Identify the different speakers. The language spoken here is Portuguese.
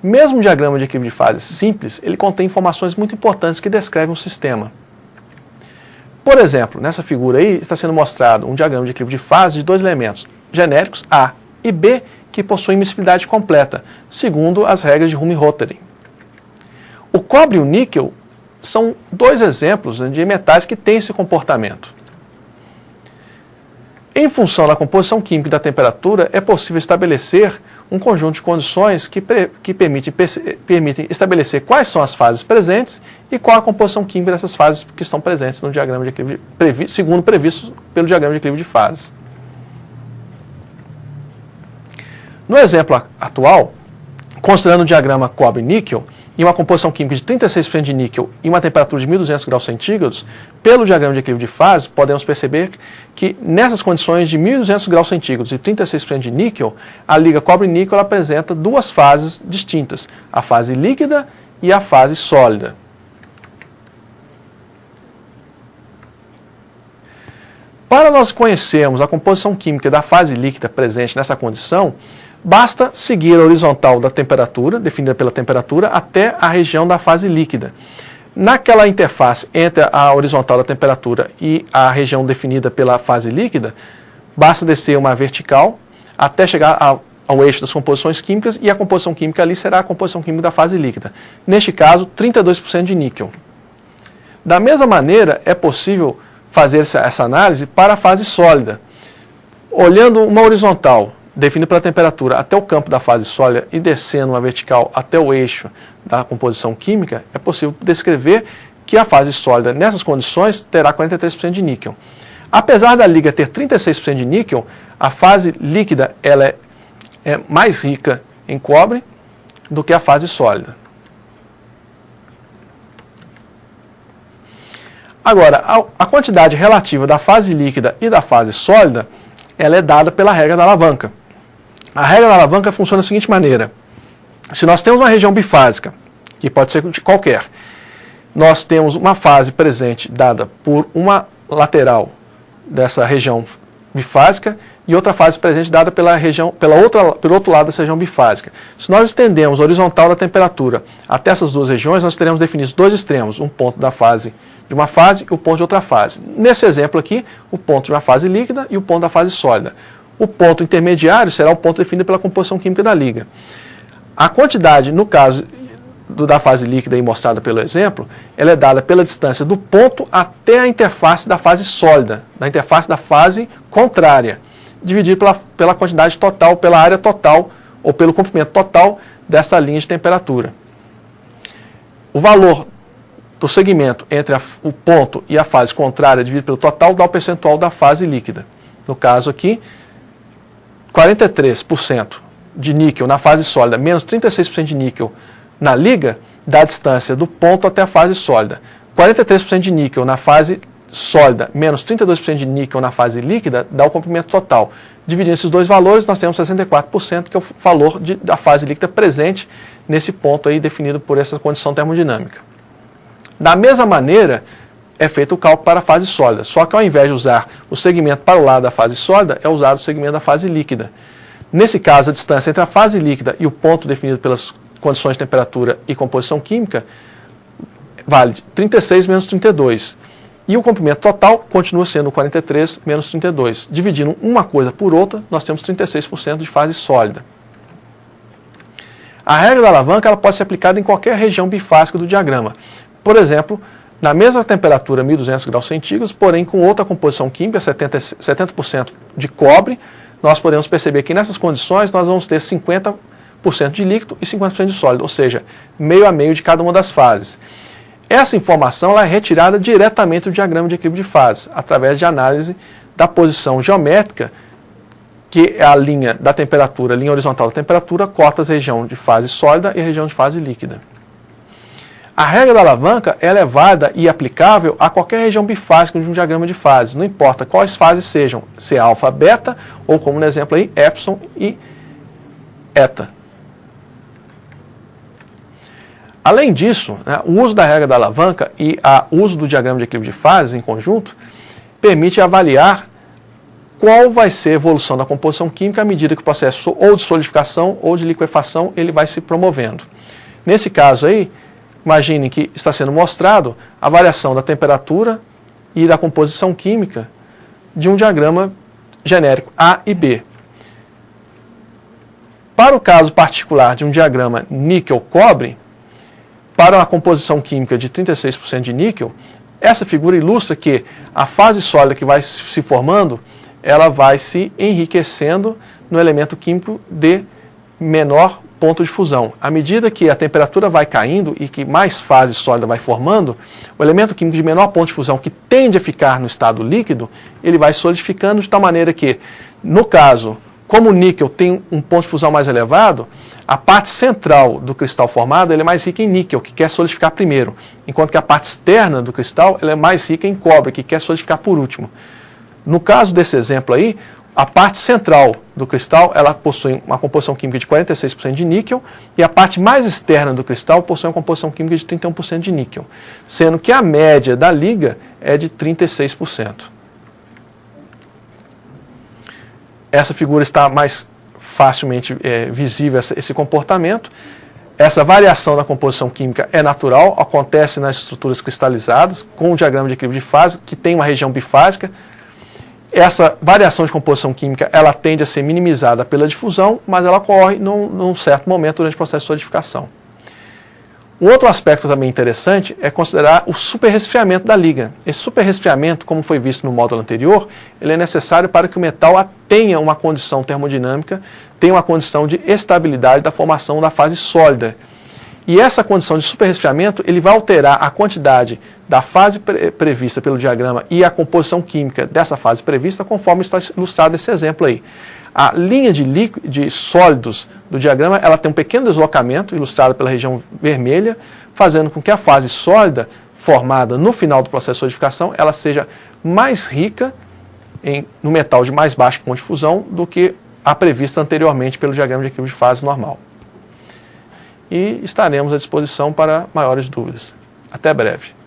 Speaker 1: Mesmo um diagrama de equilíbrio de fases simples, ele contém informações muito importantes que descrevem um sistema. Por exemplo, nessa figura aí está sendo mostrado um diagrama de equilíbrio de fases de dois elementos genéricos, A e B, que possuem miscibilidade completa, segundo as regras de Hume-Rothery. O cobre e o níquel são dois exemplos de metais que têm esse comportamento. Em função da composição química e da temperatura, é possível estabelecer um conjunto de condições que permitem estabelecer quais são as fases presentes e qual a composição química dessas fases que estão presentes no diagrama de equilíbrio, segundo previsto pelo diagrama de equilíbrio de fases. No exemplo atual, considerando o diagrama cobre-níquel, e uma composição química de 36% de níquel e uma temperatura de 1200 graus centígrados, pelo diagrama de equilíbrio de fases, podemos perceber que nessas condições de 1200 graus centígrados e 36% de níquel, a liga cobre-níquel apresenta duas fases distintas, a fase líquida e a fase sólida. Para nós conhecermos a composição química da fase líquida presente nessa condição, basta seguir a horizontal da temperatura, definida pela temperatura, até a região da fase líquida. Naquela interface entre a horizontal da temperatura e a região definida pela fase líquida, basta descer uma vertical até chegar ao eixo das composições químicas, e a composição química ali será a composição química da fase líquida. Neste caso, 32% de níquel. Da mesma maneira, é possível fazer essa análise para a fase sólida. Olhando uma horizontal definido pela temperatura até o campo da fase sólida e descendo uma vertical até o eixo da composição química, é possível descrever que a fase sólida, nessas condições, terá 43% de níquel. Apesar da liga ter 36% de níquel, a fase líquida ela é mais rica em cobre do que a fase sólida. Agora, a quantidade relativa da fase líquida e da fase sólida, ela é dada pela regra da alavanca. A regra da alavanca funciona da seguinte maneira: se nós temos uma região bifásica, que pode ser de qualquer, nós temos uma fase presente dada por uma lateral dessa região bifásica e outra fase presente dada pelo outro lado dessa região bifásica. Se nós estendemos a horizontal da temperatura até essas duas regiões, nós teremos definidos dois extremos, um ponto da fase de uma fase e o ponto de outra fase. Nesse exemplo aqui, o ponto de uma fase líquida e o ponto da fase sólida. O ponto intermediário será o ponto definido pela composição química da liga. A quantidade, no caso da fase líquida aí mostrada pelo exemplo, ela é dada pela distância do ponto até a interface da fase sólida, da interface da fase contrária, dividido pela quantidade total, pela área total, ou pelo comprimento total dessa linha de temperatura. O valor do segmento entre o ponto e a fase contrária dividido pelo total dá o percentual da fase líquida. No caso aqui, 43% de níquel na fase sólida, menos 36% de níquel na liga, dá a distância do ponto até a fase sólida. 43% de níquel na fase sólida, menos 32% de níquel na fase líquida, dá o comprimento total. Dividindo esses dois valores, nós temos 64%, que é o valor da fase líquida presente nesse ponto aí definido por essa condição termodinâmica. Da mesma maneira, é feito o cálculo para a fase sólida, só que ao invés de usar o segmento para o lado da fase sólida, é usado o segmento da fase líquida. Nesse caso, a distância entre a fase líquida e o ponto definido pelas condições de temperatura e composição química vale 36 menos 32. E o comprimento total continua sendo 43 menos 32. Dividindo uma coisa por outra, nós temos 36% de fase sólida. A regra da alavanca ela pode ser aplicada em qualquer região bifásica do diagrama. Por exemplo, na mesma temperatura, 1200 graus centígrados, porém com outra composição química, 70% de cobre, nós podemos perceber que nessas condições nós vamos ter 50% de líquido e 50% de sólido, ou seja, meio a meio de cada uma das fases. Essa informação ela é retirada diretamente do diagrama de equilíbrio de fases, através de análise da posição geométrica, que é a linha da temperatura, a linha horizontal da temperatura, corta a região de fase sólida e a região de fase líquida. A regra da alavanca ela é válida e aplicável a qualquer região bifásica de um diagrama de fases, não importa quais fases sejam, se é alfa, beta, ou como no exemplo aí, epsilon e eta. Além disso, o uso da regra da alavanca e o uso do diagrama de equilíbrio de fases em conjunto permite avaliar qual vai ser a evolução da composição química à medida que o processo ou de solidificação ou de liquefação ele vai se promovendo. Nesse caso aí, imagine que está sendo mostrado a variação da temperatura e da composição química de um diagrama genérico A e B. Para o caso particular de um diagrama níquel-cobre, para uma composição química de 36% de níquel, essa figura ilustra que a fase sólida que vai se formando, ela vai se enriquecendo no elemento químico de menor ponto de fusão. À medida que a temperatura vai caindo e que mais fase sólida vai formando, o elemento químico de menor ponto de fusão, que tende a ficar no estado líquido, ele vai solidificando de tal maneira que, no caso, como o níquel tem um ponto de fusão mais elevado, a parte central do cristal formado ele é mais rica em níquel, que quer solidificar primeiro, enquanto que a parte externa do cristal ela é mais rica em cobre, que quer solidificar por último. No caso desse exemplo aí, a parte central do cristal ela possui uma composição química de 46% de níquel e a parte mais externa do cristal possui uma composição química de 31% de níquel, sendo que a média da liga é de 36%. Essa figura está mais facilmente visível esse comportamento. Essa variação da composição química é natural, acontece nas estruturas cristalizadas, com o diagrama de equilíbrio de fase, que tem uma região bifásica. Essa variação de composição química ela tende a ser minimizada pela difusão, mas ela ocorre num certo momento durante o processo de solidificação. Um outro aspecto também interessante é considerar o superresfriamento da liga. Esse superresfriamento, como foi visto no módulo anterior, ele é necessário para que o metal tenha uma condição termodinâmica, tenha uma condição de estabilidade da formação da fase sólida. E essa condição de superresfriamento, ele vai alterar a quantidade da fase prevista pelo diagrama e a composição química dessa fase prevista, conforme está ilustrado nesse exemplo aí. A linha de sólidos do diagrama ela tem um pequeno deslocamento, ilustrado pela região vermelha, fazendo com que a fase sólida, formada no final do processo de solidificação, ela seja mais rica no metal de mais baixo ponto de fusão do que a prevista anteriormente pelo diagrama de equilíbrio de fase normal. E estaremos à disposição para maiores dúvidas. Até breve.